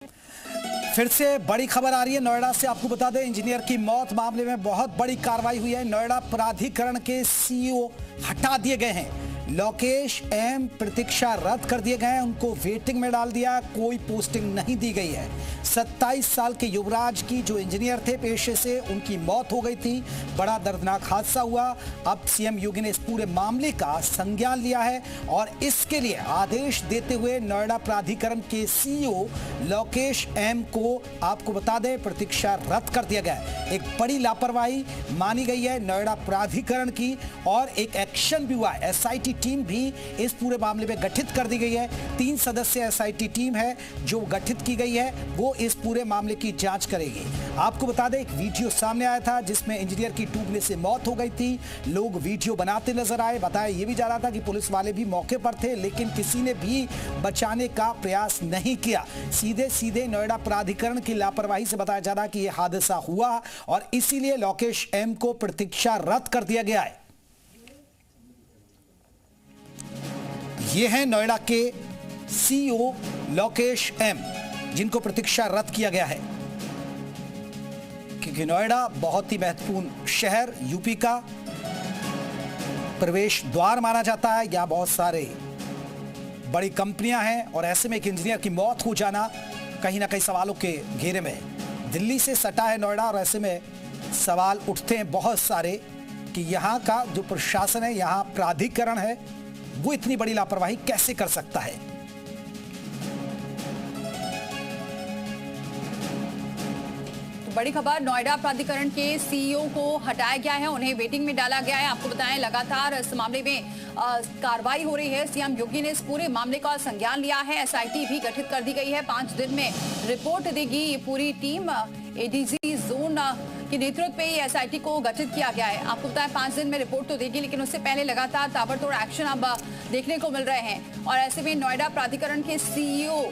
फिर से बड़ी खबर आ रही है नोएडा से। आपको बता दें, इंजीनियर की मौत मामले में बहुत बड़ी कार्रवाई हुई है। नोएडा प्राधिकरण के सीईओ हटा दिए गए हैं। लोकेश एम प्रतीक्षा रद्द कर दिए गए हैं, उनको वेटिंग में डाल दिया, कोई पोस्टिंग नहीं दी गई है। 27 साल के युवराज की जो इंजीनियर थे पेशे से, उनकी मौत हो गई थी। बड़ा दर्दनाक हादसा हुआ। अब सीएम योगी ने इस पूरे मामले का संज्ञान लिया है और इसके लिए आदेश देते हुए नोएडा प्राधिकरण के सीईओ लोकेश एम को, आपको बता दें, प्रतीक्षा रद्द कर दिया गया है। एक बड़ी लापरवाही मानी गई है नोएडा प्राधिकरण की और एक एक्शन भी हुआ है। एसआईटी टीम भी इस पूरे मामले में गठित कर दी गई है। 3 सदस्यीय एसआईटी टीम है जो गठित की गई है, वो इस पूरे मामले की जांच करेगी। आपको बता दें, एक वीडियो सामने आया था जिसमें इंजीनियर की डूबने से मौत हो गई थी। लोग वीडियो बनाते नजर आए। बताया ये भी जा रहा था कि पुलिस वाले भी मौके पर थे, लेकिन किसी ने भी बचाने का प्रयास नहीं किया। सीधे सीधे नोएडा प्राधिकरण की लापरवाही से बताया जा रहा है कि यह हादसा हुआ और इसीलिए लोकेश एम को प्रतीक्षा रद्द कर दिया गया है। ये है नोएडा के सीईओ लोकेश एम, जिनको प्रतीक्षा रद्द किया गया है, क्योंकि नोएडा बहुत ही महत्वपूर्ण शहर, यूपी का प्रवेश द्वार माना जाता है। यहां बहुत सारे बड़ी कंपनियां हैं और ऐसे में एक इंजीनियर की मौत हो जाना कहीं ना कहीं सवालों के घेरे में है। दिल्ली से सटा है नोएडा और ऐसे में सवाल उठते हैं बहुत सारे कि यहां का जो प्रशासन है, यहां प्राधिकरण है, वो इतनी बड़ी लापरवाही कैसे कर सकता है। तो बड़ी खबर, नोएडा प्राधिकरण के सीईओ को हटाया गया है, उन्हें वेटिंग में डाला गया है। आपको बताएं, लगातार इस मामले में कार्रवाई हो रही है। सीएम योगी ने इस पूरे मामले का संज्ञान लिया है। एसआईटी भी गठित कर दी गई है। 5 दिन में रिपोर्ट देगी ये पूरी टीम। एडीजी जोन के नेतृत्व पे एसआईटी को गठित किया गया है। आपको बताएं, 5 दिन में रिपोर्ट तो देगी, लेकिन उससे पहले लगातार ताबड़तोड़ एक्शन अब देखने को मिल रहे हैं। और ऐसे में नोएडा प्राधिकरण के सीईओ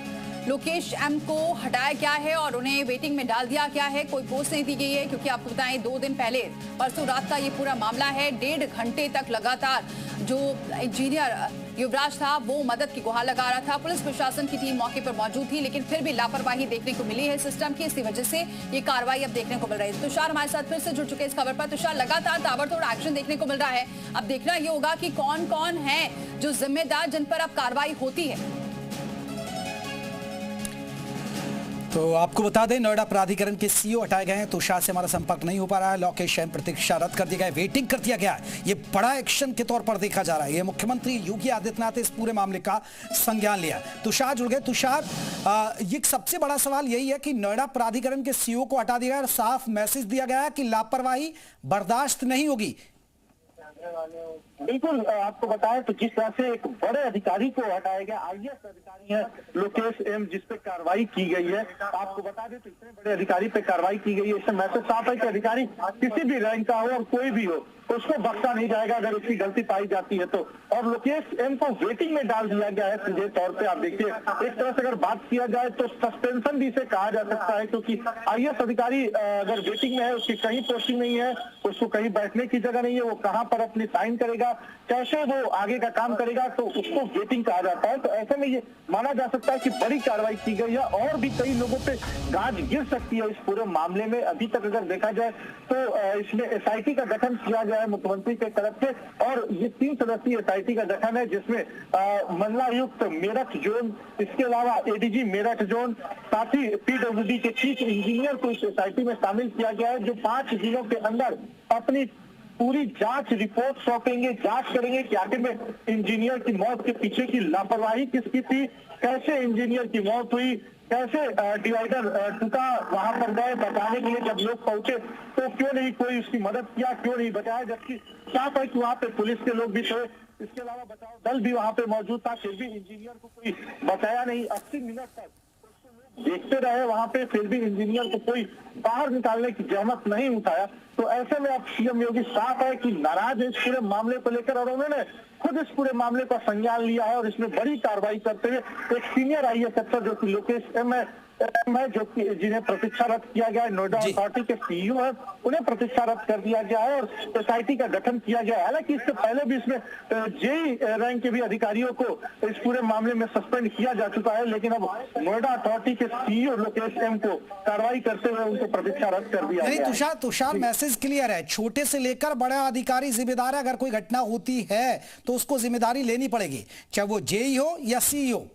लोकेश एम को हटाया गया है और उन्हें वेटिंग में डाल दिया गया है। कोई पोस्ट नहीं दी गई है, क्योंकि आपको बताएं 2 दिन पहले परसों रात का ये पूरा मामला है। 1.5 घंटे तक लगातार जो इंजीनियर युवराज था वो मदद की गुहार लगा रहा था। पुलिस प्रशासन की टीम मौके पर मौजूद थी, लेकिन फिर भी लापरवाही देखने को मिली है सिस्टम की। इसी वजह से ये कार्रवाई अब देखने को मिल रही है। तुषार हमारे साथ फिर से जुड़ चुके हैं इस खबर पर। तुषार, लगातार ताबड़तोड़ एक्शन देखने को मिल रहा है। अब देखना ये होगा कि कौन कौन है जो जिम्मेदार, जिन पर अब कार्रवाई होती है। तो आपको बता दें, नोएडा प्राधिकरण के सीईओ हटाए गए हैं। तुषार से हमारा संपर्क नहीं हो पा रहा है। लोकेश एम प्रतीक्षा रद्द कर दिया गया है, वेटिंग कर दिया गया है। ये बड़ा एक्शन के तौर पर देखा जा रहा है। ये मुख्यमंत्री योगी आदित्यनाथ ने इस पूरे मामले का संज्ञान लिया। तुषार जुड़ गए। तुषार, ये सबसे बड़ा सवाल यही है कि नोएडा प्राधिकरण के सीईओ को हटा दिया गया और साफ मैसेज दिया गया है कि लापरवाही बर्दाश्त नहीं होगी। बिल्कुल, आपको बताएं तो जिस तरह से एक बड़े अधिकारी को हटाया गया, आईएएस अधिकारी है लोकेश एम, जिस पे कार्रवाई की गई है। आपको बता दें तो इतने बड़े अधिकारी पे कार्रवाई की गई है। इससे मैसेज साफ है कि अधिकारी किसी भी रैंक का हो और कोई भी हो, उसको बख्शा नहीं जाएगा अगर उसकी गलती पाई जाती है तो। और लोकेश एम को वेटिंग में डाल दिया गया है सीधे तौर पे। आप देखिए, एक तरह से अगर बात किया जाए तो सस्पेंशन भी इसे कहा जा सकता है, क्योंकि आईएएस अधिकारी अगर वेटिंग में है, उसकी कहीं पोस्टिंग नहीं है, उसको कहीं बैठने की जगह नहीं है, वो कहाँ पर अपनी साइन करेगा, कैसे वो आगे का काम करेगा, तो उसको वेटिंग कहा जाता है। तो ऐसे में ये माना जा सकता है कि बड़ी कार्रवाई की गई है और भी कई लोगों पे गाज गिर सकती है इस पूरे मामले में। अभी तक अगर देखा जाए तो इसमें एसआईटी का गठन किया गया है मुख्यमंत्री के तरफ से, और ये 3 सदस्यीय एसआईटी का गठन है, जिसमें मंडलायुक्त मेरठ जोन, इसके अलावा एडीजी मेरठ जोन, साथ ही पीडब्ल्यूडी के चीफ इंजीनियर को इस एसआईटी में शामिल किया गया है, जो 5 दिनों के अंदर अपनी पूरी जांच रिपोर्ट सौंपेंगे, जांच करेंगे कि आखिर में इंजीनियर की मौत के पीछे की लापरवाही किसकी थी, कैसे इंजीनियर की मौत हुई, कैसे डिवाइडर टूटा, वहां पर गए बचाने के लिए जब लोग पहुंचे तो क्यों नहीं कोई उसकी मदद किया, क्यों नहीं बचाया, जबकि साफ है कि वहां पे पुलिस के लोग भी थे, इसके अलावा बचाव दल भी वहां पे मौजूद था, फिर भी इंजीनियर को कोई बचाया नहीं। 80 मिनट तक देखते रहे वहां पे, फिर भी इंजीनियर को कोई बाहर निकालने की जहमत नहीं उठाया। तो ऐसे में अब सीएम योगी साफ है कि नाराज है इस पूरे मामले को लेकर, और उन्होंने खुद इस पूरे मामले का संज्ञान लिया है और इसमें बड़ी कार्रवाई करते हुए एक सीनियर आईएएस अफसर जो कि लोकेश एम है, है जो कि जिन्हें प्रतीक्षारत किया गया है, नोएडा जी। अथॉरिटी के सीईओ है, उन्हें प्रतीक्षारत कर दिया गया है और एसआईटी का गठन किया गया है। हालांकि इससे पहले भी इसमें जेई रैंक के भी अधिकारियों को इस पूरे मामले में सस्पेंड किया जा चुका है, लेकिन अब नोएडा अथॉरिटी के सीईओ लोकेश एम को कार्रवाई करते हुए उनको प्रतीक्षारत कर दिया नहीं गया है। तुषार मैसेज क्लियर है, छोटे से लेकर बड़ा अधिकारी जिम्मेदार है। अगर कोई घटना होती है तो उसको जिम्मेदारी लेनी पड़ेगी, चाहे वो जेई हो या सीईओ।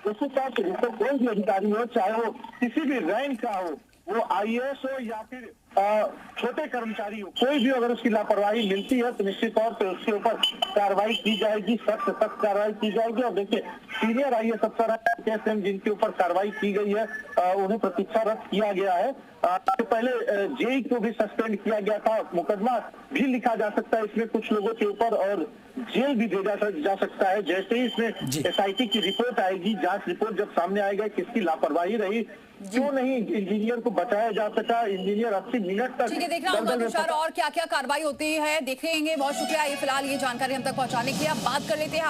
उसी तरह से कोई भी अधिकारी हो, चाहे वो किसी भी रैंक का हो, वो आईएएस हो या फिर छोटे कर्मचारी हो, कोई भी अगर उसकी लापरवाही मिलती है तो निश्चित तौर पे उसके ऊपर कार्रवाई की जाएगी, सख्त सख्त कार्रवाई की जाएगी। और देखिए सीनियर आईएएस अफसर है जिनके ऊपर कार्रवाई की गई है, उन्हें प्रतीक्षारत किया गया है। इससे पहले जेई को भी सस्पेंड किया गया था, मुकदमा भी लिखा जा सकता है इसमें कुछ लोगों के ऊपर और जेल भी भेजा जा सकता है। जैसे ही इसमें एसआईटी की रिपोर्ट आएगी, जांच रिपोर्ट जब सामने आएगा किसकी लापरवाही रही, क्यों नहीं इंजीनियर को बचाया जा सका, इंजीनियर 80 मिनट तक। ठीक है, देखना होगा तुषार और क्या क्या कार्रवाई होती है, देखेंगे। बहुत शुक्रिया ये फिलहाल ये जानकारी हम तक पहुंचाने की। अब बात कर लेते हैं